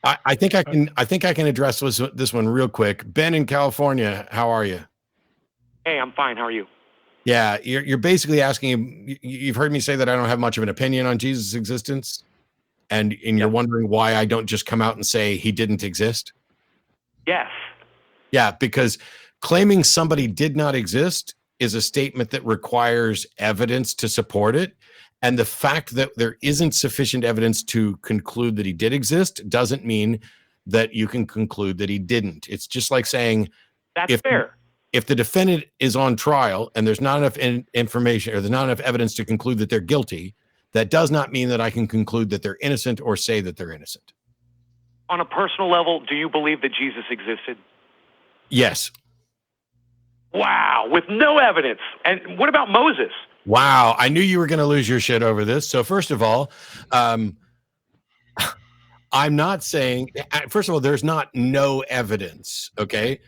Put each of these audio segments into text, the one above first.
I think I can. I think I can address this one real quick. Ben in California, how are you? Hey, I'm fine. How are you? Yeah, you're basically asking. You've heard me say that I don't have much of an opinion on Jesus' existence, and you're wondering why I don't just come out and say he didn't exist. Yes. Yeah, because claiming somebody did not exist is a statement that requires evidence to support it. And the fact that there isn't sufficient evidence to conclude that he did exist doesn't mean that you can conclude that he didn't. It's just like saying, that's fair. If the defendant is on trial and there's not enough information or there's not enough evidence to conclude that they're guilty, that does not mean that I can conclude that they're innocent or say that they're innocent. On a personal level, do you believe that Jesus existed? Yes. Wow, with no evidence. And what about Moses? Wow, I knew you were going to lose your shit over this. So first of all, I'm not saying, first of all, there's not no evidence, okay?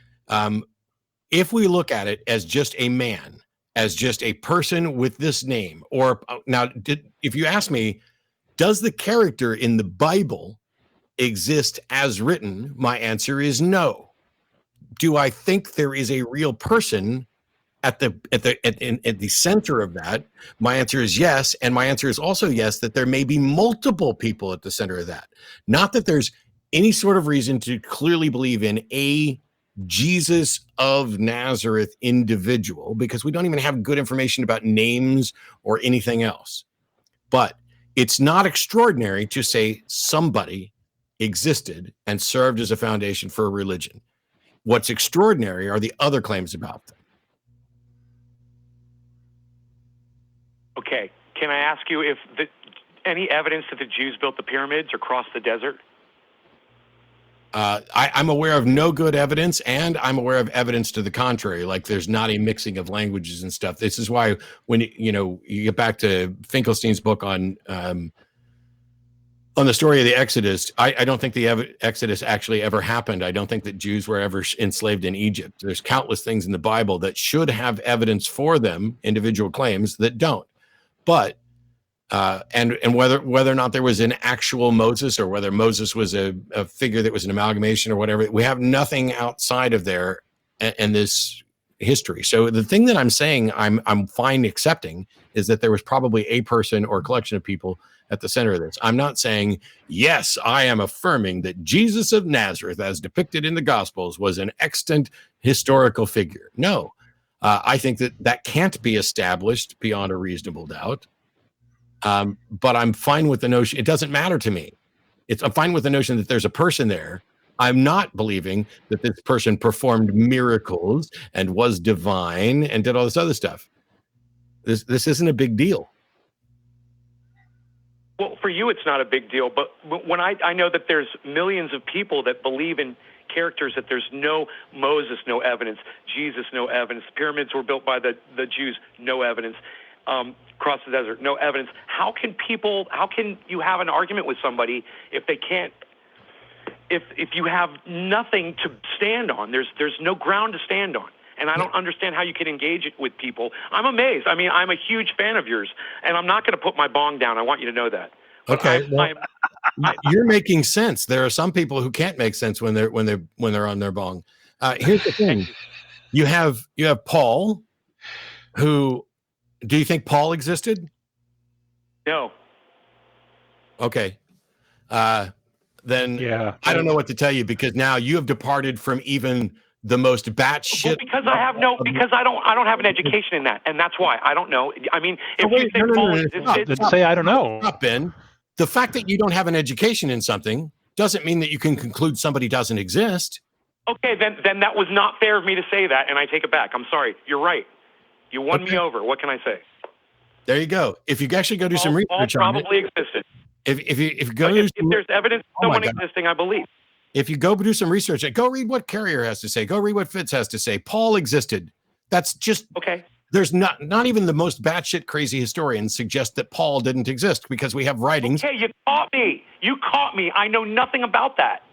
If we look at it as just a man, as just a person with this name, or now, if you ask me, does the character in the Bible exist as written? My answer is no. Do I think there is a real person at the center of that? My answer is yes, and my answer is also yes, that there may be multiple people at the center of that. Not that there's any sort of reason to clearly believe in a Jesus of Nazareth individual, because we don't even have good information about names or anything else. But it's not extraordinary to say somebody existed and served as a foundation for a religion. What's extraordinary are the other claims about them. Okay, can I ask you if any evidence that the Jews built the pyramids or crossed the desert? I'm aware of no good evidence, and I'm aware of evidence to the contrary. Like there's not a mixing of languages and stuff. This is why when you get back to Finkelstein's book on the story of the Exodus, I don't think the Exodus actually ever happened. I don't think that Jews were ever enslaved in Egypt. There's countless things in the Bible that should have evidence for them, individual claims that don't. But and whether or not there was an actual Moses, or whether Moses was a figure that was an amalgamation or whatever, we have nothing outside of there in this history. So the thing that I'm saying I'm fine accepting is that there was probably a person or a collection of people at the center of this. I'm not saying, yes, I am affirming that Jesus of Nazareth, as depicted in the Gospels, was an extant historical figure. No, I think that can't be established beyond a reasonable doubt. But I'm fine with the notion. It doesn't matter to me. I'm fine with the notion that there's a person there. I'm not believing that this person performed miracles and was divine and did all this other stuff. This isn't a big deal. Well, for you, it's not a big deal. But when I know that there's millions of people that believe in characters that there's no Moses, no evidence, Jesus, no evidence, the pyramids were built by the Jews, no evidence, across the desert, no evidence. How can you have an argument with somebody if they can't, if you have nothing to stand on? There's no ground to stand on. And I don't understand how you can engage it with people. I'm amazed. I mean, I'm a huge fan of yours, and I'm not going to put my bong down. I want you to know that. But okay, you're making sense. There are some people who can't make sense when they're on their bong. Here's the thing: you have Paul, who. Do you think Paul existed? No. Okay. Then yeah. I don't know what to tell you, because now you have departed from even the most batshit. Well, because I don't have an education in that, and that's why I don't know. I mean, if you think Paul existed, say I don't know. Stop, Ben. The fact that you don't have an education in something doesn't mean that you can conclude somebody doesn't exist. Okay, then that was not fair of me to say that, and I take it back. I'm sorry. You're right. You won me over. What can I say? There you go. If you actually go do some research on it. Paul probably existed. If there's evidence of someone existing, I believe. If you go do some research, go read what Carrier has to say. Go read what Fitz has to say. Paul existed. That's just okay. There's not even the most batshit crazy historians suggest that Paul didn't exist, because we have writings. Okay, you caught me. I know nothing about that.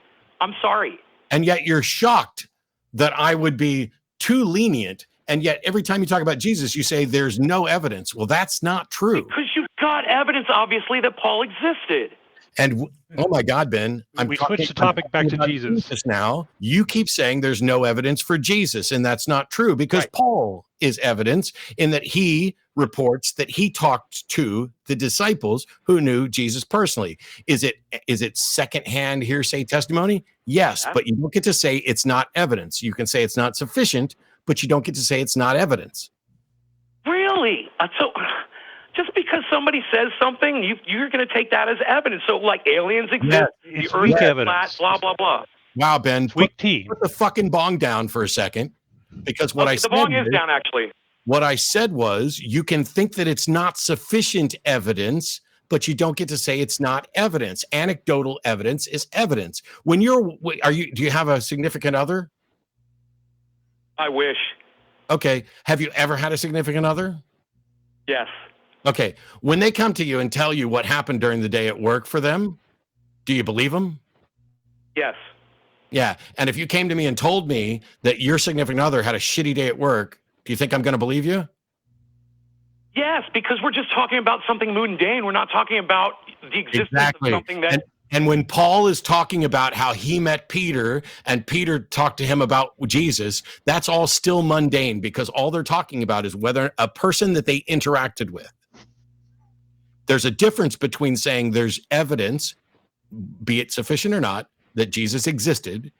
I'm sorry. And yet you're shocked that I would be too lenient. And yet every time you talk about Jesus, you say there's no evidence. Well, that's not true. Because you've got evidence, obviously, that Paul existed. And oh my God, Ben, We switched the topic back to Jesus. Now you keep saying there's no evidence for Jesus, and that's not true because Right. Paul is evidence in that he reports that he talked to the disciples who knew Jesus personally. Is it secondhand hearsay testimony? Yes, Yeah. but you don't get to say it's not evidence. You can say it's not sufficient, but you don't get to say it's not evidence. Really? So just because somebody says something, you're going to take that as evidence. So like aliens exist, It's the weak Earth is evidence. flat, blah blah blah. Wow, Ben, Weak tea. put the fucking bong down for a second, because what I The said bong is is- down actually. What I said was, you can think that it's not sufficient evidence, but you don't get to say it's not evidence. Anecdotal evidence is evidence. When do you have a significant other? I wish. Okay. Have you ever had a significant other? Yes. Okay. When they come to you and tell you what happened during the day at work for them, do you believe them? Yes. Yeah. And if you came to me and told me that your significant other had a shitty day at work, do you think I'm going to believe you? Yes, because we're just talking about something mundane. We're not talking about the existence Exactly. of something that. And when Paul is talking about how he met Peter and Peter talked to him about Jesus, that's all still mundane, because all they're talking about is whether a person that they interacted with. There's a difference between saying there's evidence, be it sufficient or not, that Jesus existed,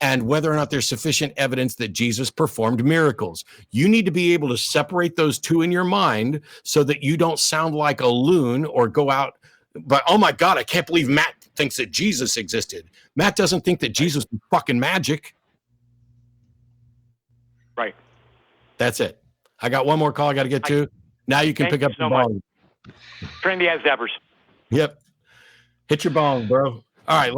and whether or not there's sufficient evidence that Jesus performed miracles. You need to be able to separate those two in your mind so that you don't sound like a loon or go out, but oh my God, I can't believe Matt thinks that Jesus existed. Matt doesn't think that Jesus was fucking magic. Right. That's it. I got one more call I got to get to. Now you can Thank pick you up the so much. ball. Trendy as ever. Yep. Hit your bong, bro. All right.